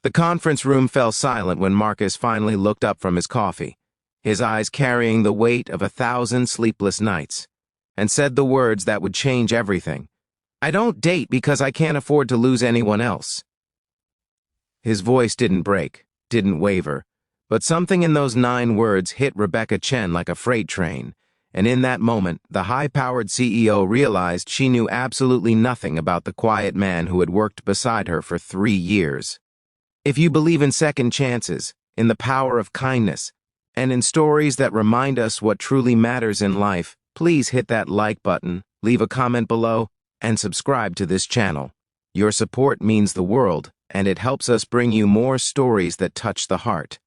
The conference room fell silent when Marcus finally looked up from his coffee, his eyes carrying the weight of 1,000 sleepless nights, and said the words that would change everything. "I don't date because I can't afford to lose anyone else." His voice didn't break, didn't waver, but something in those 9 words hit Rebecca Chen like a freight train, and in that moment, the high-powered CEO realized she knew absolutely nothing about the quiet man who had worked beside her for 3 years. If you believe in second chances, in the power of kindness, and in stories that remind us what truly matters in life, please hit that like button, leave a comment below, and subscribe to this channel. Your support means the world, and it helps us bring you more stories that touch the heart.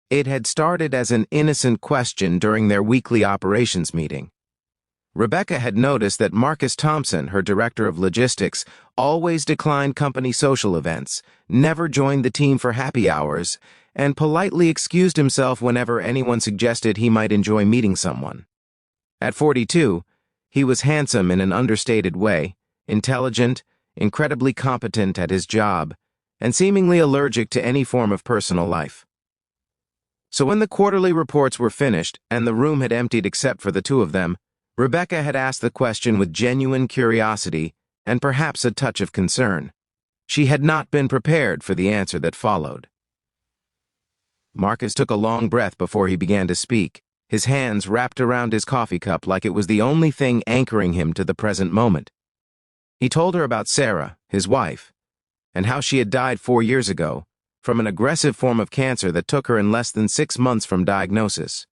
It had started as an innocent question during their weekly operations meeting. Rebecca had noticed that Marcus Thompson, her director of logistics, always declined company social events, never joined the team for happy hours, and politely excused himself whenever anyone suggested he might enjoy meeting someone. At 42, he was handsome in an understated way, intelligent, incredibly competent at his job, and seemingly allergic to any form of personal life. So when the quarterly reports were finished and the room had emptied except for the two of them, Rebecca had asked the question with genuine curiosity and perhaps a touch of concern. She had not been prepared for the answer that followed. Marcus took a long breath before he began to speak, his hands wrapped around his coffee cup like it was the only thing anchoring him to the present moment. He told her about Sarah, his wife, and how she had died 4 years ago, from an aggressive form of cancer that took her in less than 6 months from diagnosis.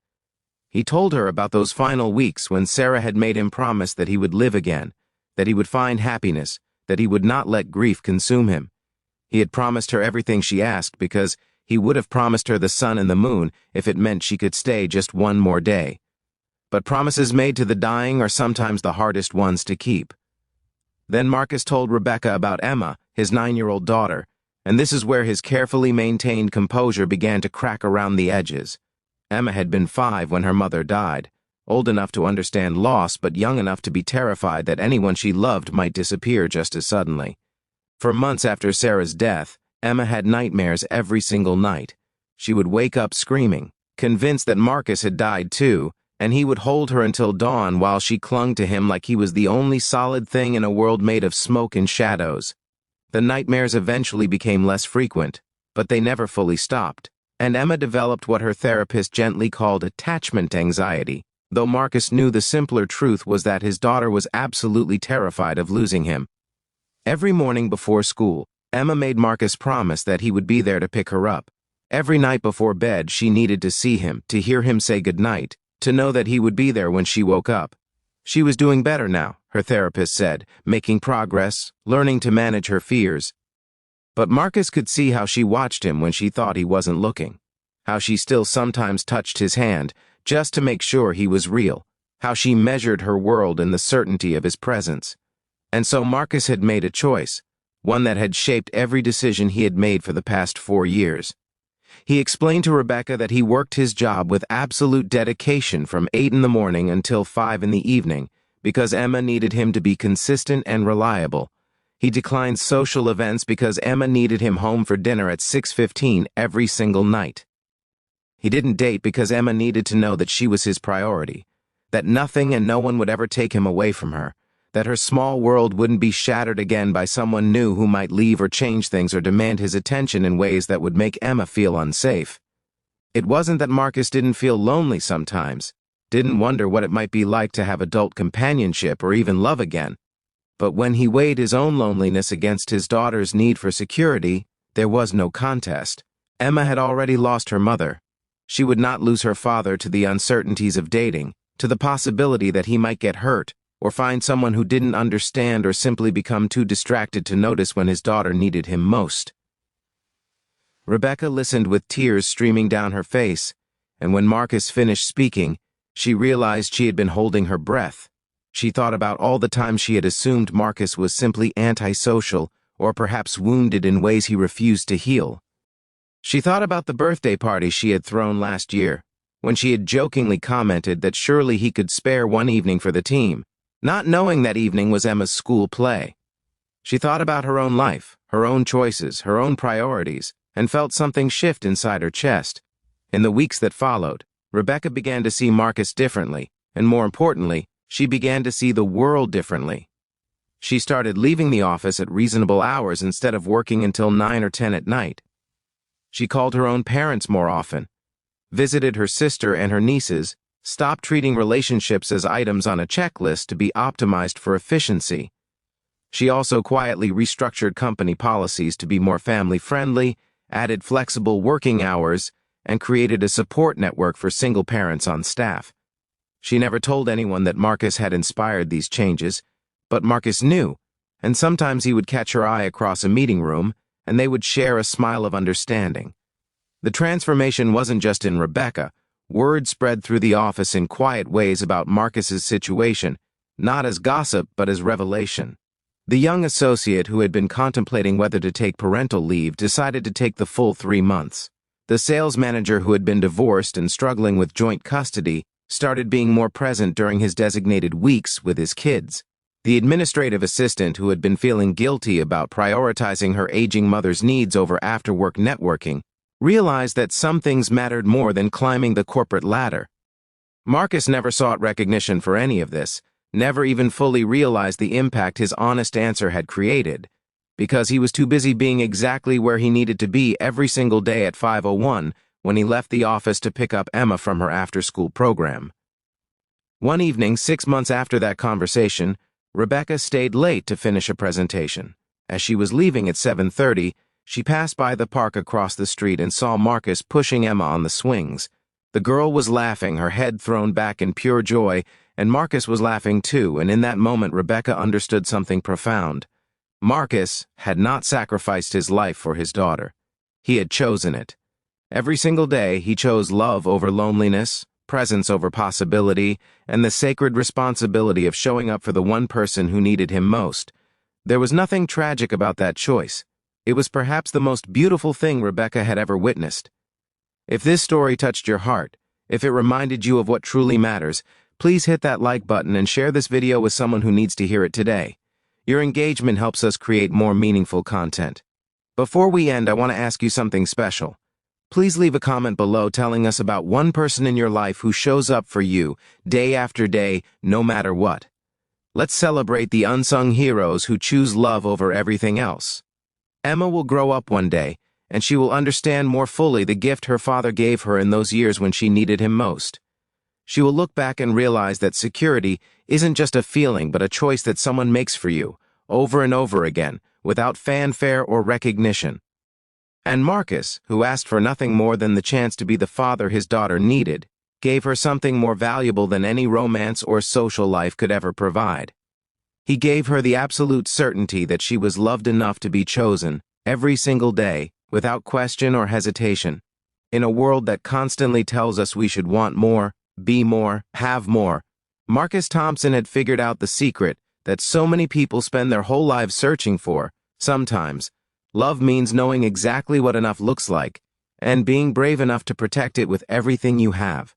He told her about those final weeks when Sarah had made him promise that he would live again, that he would find happiness, that he would not let grief consume him. He had promised her everything she asked because he would have promised her the sun and the moon if it meant she could stay just one more day. But promises made to the dying are sometimes the hardest ones to keep. Then Marcus told Rebecca about Emma, his 9-year-old daughter, and this is where his carefully maintained composure began to crack around the edges. Emma had been 5 when her mother died, old enough to understand loss but young enough to be terrified that anyone she loved might disappear just as suddenly. For months after Sarah's death, Emma had nightmares every single night. She would wake up screaming, convinced that Marcus had died too, and he would hold her until dawn while she clung to him like he was the only solid thing in a world made of smoke and shadows. The nightmares eventually became less frequent, but they never fully stopped, and Emma developed what her therapist gently called attachment anxiety, though Marcus knew the simpler truth was that his daughter was absolutely terrified of losing him. Every morning before school, Emma made Marcus promise that he would be there to pick her up. Every night before bed, she needed to see him, to hear him say goodnight, to know that he would be there when she woke up. She was doing better now, her therapist said, making progress, learning to manage her fears. But Marcus could see how she watched him when she thought he wasn't looking, how she still sometimes touched his hand just to make sure he was real, how she measured her world in the certainty of his presence. And so Marcus had made a choice, one that had shaped every decision he had made for the past 4 years. He explained to Rebecca that he worked his job with absolute dedication from 8 in the morning until 5 in the evening because Emma needed him to be consistent and reliable. He declined social events because Emma needed him home for dinner at 6:15 every single night. He didn't date because Emma needed to know that she was his priority, that nothing and no one would ever take him away from her, that her small world wouldn't be shattered again by someone new who might leave or change things or demand his attention in ways that would make Emma feel unsafe. It wasn't that Marcus didn't feel lonely sometimes, didn't wonder what it might be like to have adult companionship or even love again. But when he weighed his own loneliness against his daughter's need for security, there was no contest. Emma had already lost her mother. She would not lose her father to the uncertainties of dating, to the possibility that he might get hurt, or find someone who didn't understand or simply become too distracted to notice when his daughter needed him most. Rebecca listened with tears streaming down her face, and when Marcus finished speaking, she realized she had been holding her breath. She thought about all the times she had assumed Marcus was simply antisocial or perhaps wounded in ways he refused to heal. She thought about the birthday party she had thrown last year, when she had jokingly commented that surely he could spare one evening for the team, not knowing that evening was Emma's school play. She thought about her own life, her own choices, her own priorities, and felt something shift inside her chest. In the weeks that followed, Rebecca began to see Marcus differently, and more importantly, she began to see the world differently. She started leaving the office at reasonable hours instead of working until 9 or 10 at night. She called her own parents more often, visited her sister and her nieces, stopped treating relationships as items on a checklist to be optimized for efficiency. She also quietly restructured company policies to be more family-friendly, added flexible working hours, and created a support network for single parents on staff. She never told anyone that Marcus had inspired these changes, but Marcus knew, and sometimes he would catch her eye across a meeting room, and they would share a smile of understanding. The transformation wasn't just in Rebecca. Word spread through the office in quiet ways about Marcus's situation, not as gossip but as revelation. The young associate who had been contemplating whether to take parental leave decided to take the full 3 months. The sales manager who had been divorced and struggling with joint custody started being more present during his designated weeks with his kids. The administrative assistant who had been feeling guilty about prioritizing her aging mother's needs over after-work networking realized that some things mattered more than climbing the corporate ladder. Marcus never sought recognition for any of this, never even fully realized the impact his honest answer had created, because he was too busy being exactly where he needed to be every single day at 5:01 when he left the office to pick up Emma from her after-school program. One evening, 6 months after that conversation, Rebecca stayed late to finish a presentation. As she was leaving at 7:30, she passed by the park across the street and saw Marcus pushing Emma on the swings. The girl was laughing, her head thrown back in pure joy, and Marcus was laughing too, and in that moment Rebecca understood something profound. Marcus had not sacrificed his life for his daughter. He had chosen it. Every single day he chose love over loneliness, presence over possibility, and the sacred responsibility of showing up for the one person who needed him most. There was nothing tragic about that choice. It was perhaps the most beautiful thing Rebecca had ever witnessed. If this story touched your heart, if it reminded you of what truly matters, please hit that like button and share this video with someone who needs to hear it today. Your engagement helps us create more meaningful content. Before we end, I want to ask you something special. Please leave a comment below telling us about one person in your life who shows up for you day after day, no matter what. Let's celebrate the unsung heroes who choose love over everything else. Emma will grow up one day, and she will understand more fully the gift her father gave her in those years when she needed him most. She will look back and realize that security isn't just a feeling but a choice that someone makes for you, over and over again, without fanfare or recognition. And Marcus, who asked for nothing more than the chance to be the father his daughter needed, gave her something more valuable than any romance or social life could ever provide. He gave her the absolute certainty that she was loved enough to be chosen, every single day, without question or hesitation. In a world that constantly tells us we should want more, be more, have more, Marcus Thompson had figured out the secret that so many people spend their whole lives searching for. Sometimes, love means knowing exactly what enough looks like, and being brave enough to protect it with everything you have.